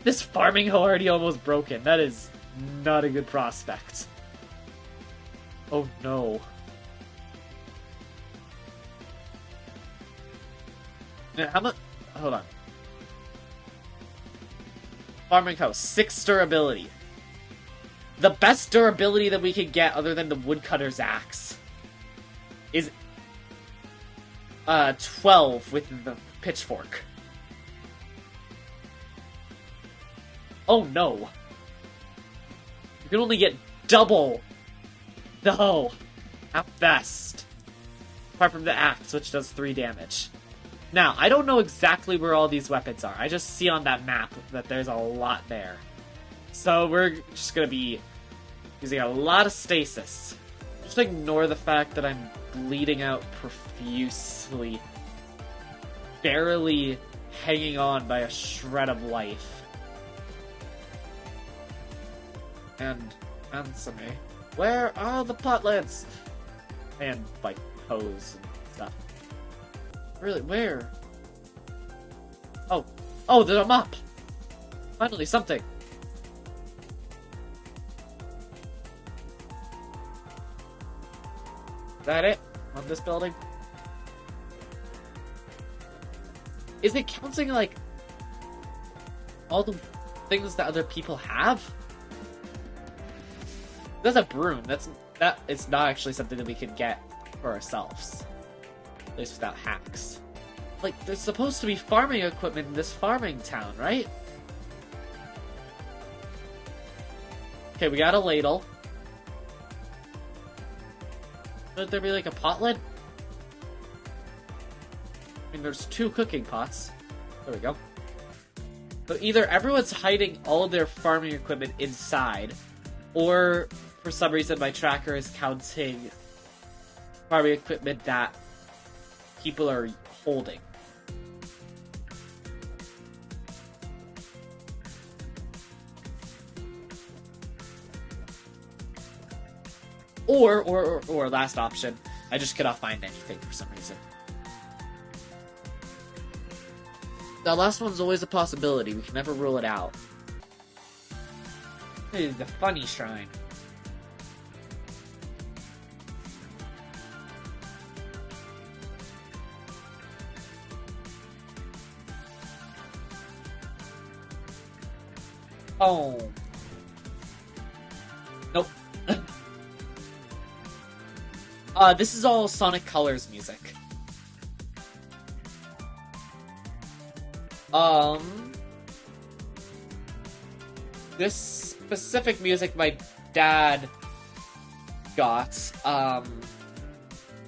[SPEAKER 1] This farming already almost broken. That is not a good prospect. Oh no. Now, how much? Hold on. Farming house, 6 durability. The best durability that we could get, other than the woodcutter's axe, is 12 with the pitchfork. Oh no. You can only get double. No. At best. Apart from the axe, which does 3 damage. Now, I don't know exactly where all these weapons are. I just see on that map that there's a lot there. So we're just gonna be using a lot of stasis. Just ignore the fact that I'm bleeding out profusely. Barely hanging on by a shred of life. And answer me. Where are the potlets? And, like, hose and stuff. Really, where? Oh. Oh, there's a mop! Finally, something. Is that it? On this building? Is it counting, like, all the things that other people have? That's a broom. That is not actually something that we could get for ourselves. At least without hacks. Like, there's supposed to be farming equipment in this farming town, right? Okay, we got a ladle. Should there be, like, a potlet? I mean, there's 2 cooking pots. There we go. So either everyone's hiding all of their farming equipment inside, or for some reason my tracker is counting farming equipment that people are holding. Or last option, I just cannot find anything for some reason. The last one's always a possibility. We can never rule it out. This is the funny shrine. Oh. Nope. This is all Sonic Colors music. This specific music my dad got,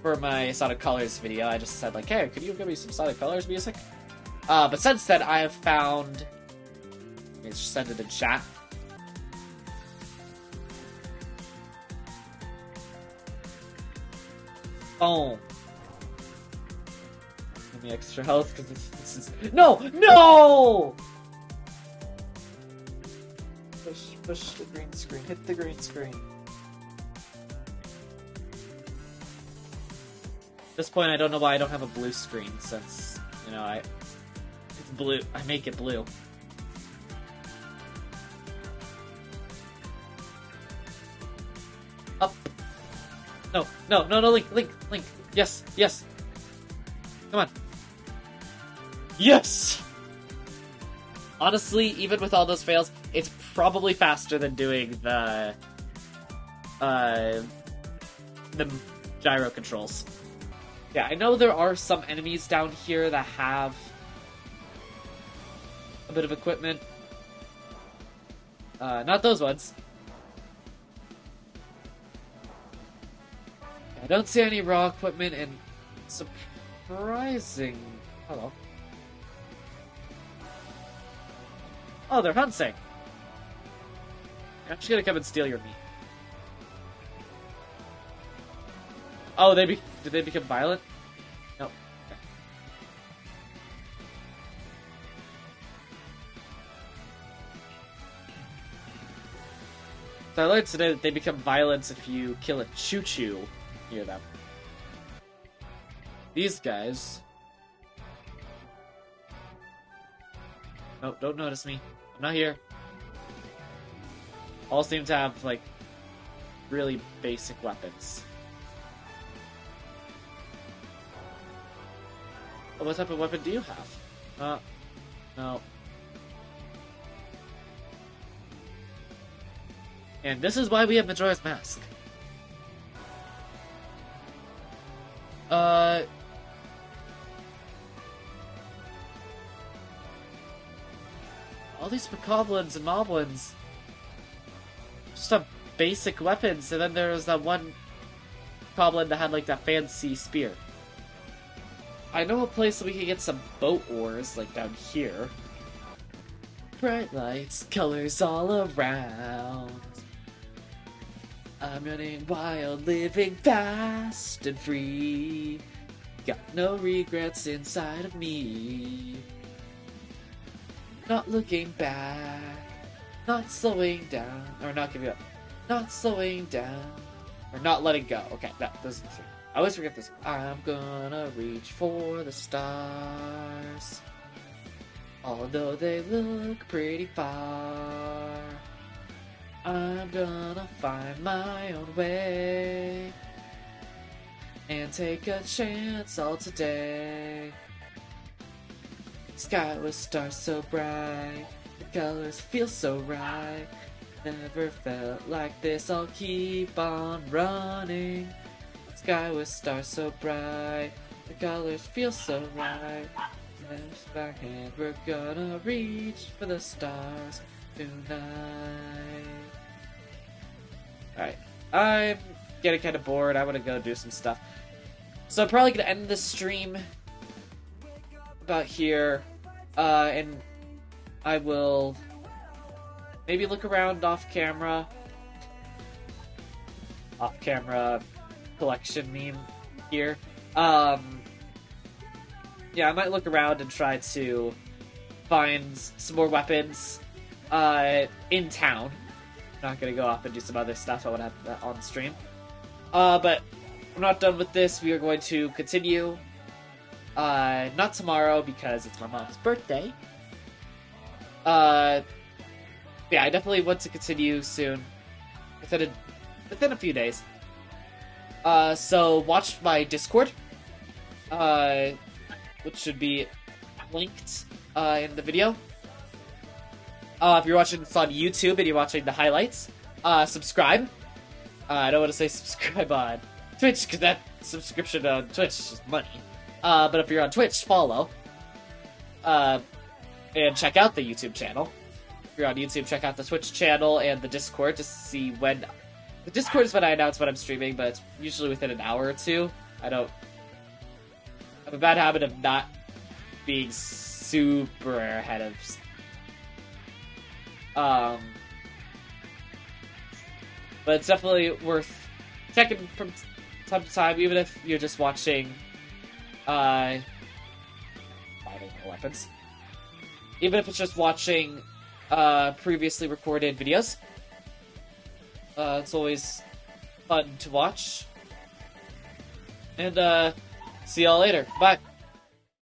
[SPEAKER 1] for my Sonic Colors video. I just said, like, hey, could you give me some Sonic Colors music? But since then, I have found... Let me just send it in chat. Oh. Give me extra health, because this is... No! No! Push the green screen. Hit the green screen. At this point, I don't know why I don't have a blue screen, since, you know, it's blue. I make it blue. Up. No, Link. Yes. Come on. Yes! Honestly, even with all those fails, it's probably faster than doing the gyro controls. Yeah, I know there are some enemies down here that have a bit of equipment. Not those ones. I don't see any raw equipment, and surprising... Hello. Oh, they're hunting. I'm just gonna come and steal your meat. Oh, did they become violent? No. Okay. So I learned today that they become violent if you kill a choo-choo near them. These guys... Nope, don't notice me. I'm not here. all seem to have, like, really basic weapons. Oh, what type of weapon do you have? No. And this is why we have Majora's Mask. All these Bokoblins and Moblins just have basic weapons, and then there's that one Bokoblin that had like that fancy spear. I know a place that we can get some boat ores, like down here. Bright lights, colors all around. I'm running wild, living fast and free. Got no regrets inside of me. Not looking back, not slowing down, or not giving up. Not slowing down, or not letting go. Okay, that doesn't. I always forget this. I'm gonna reach for the stars, although they look pretty far. I'm gonna find my own way and take a chance all today. Sky with stars so bright, the colors feel so right. Never felt like this, I'll keep on running. Sky with stars so bright, the colors feel so right. Lift our hand, we're gonna reach for the stars tonight. Alright, I'm getting kind of bored. I want to go do some stuff. So I'm probably going to end this stream about here. And I will maybe look around off camera. Off camera collection meme here. Yeah, I might look around and try to find some more weapons in town. I'm not gonna go off and do some other stuff. I want to have that on stream. But I'm not done with this. We are going to continue. Not tomorrow because it's my mom's birthday. Yeah, I definitely want to continue soon. Within a few days. So watch my Discord. Which should be linked in the video. If you're watching this on YouTube and you're watching the highlights, subscribe. I don't want to say subscribe on Twitch, because that subscription on Twitch is just money. But if you're on Twitch, follow. And check out the YouTube channel. If you're on YouTube, check out the Twitch channel and the Discord to see when... The Discord is when I announce when I'm streaming, but it's usually within an hour or two. I have a bad habit of not being super ahead of... But it's definitely worth checking from time to time, even if you're just watching, finding more weapons. Even if it's just watching, previously recorded videos. It's always fun to watch. And, see y'all later. Bye.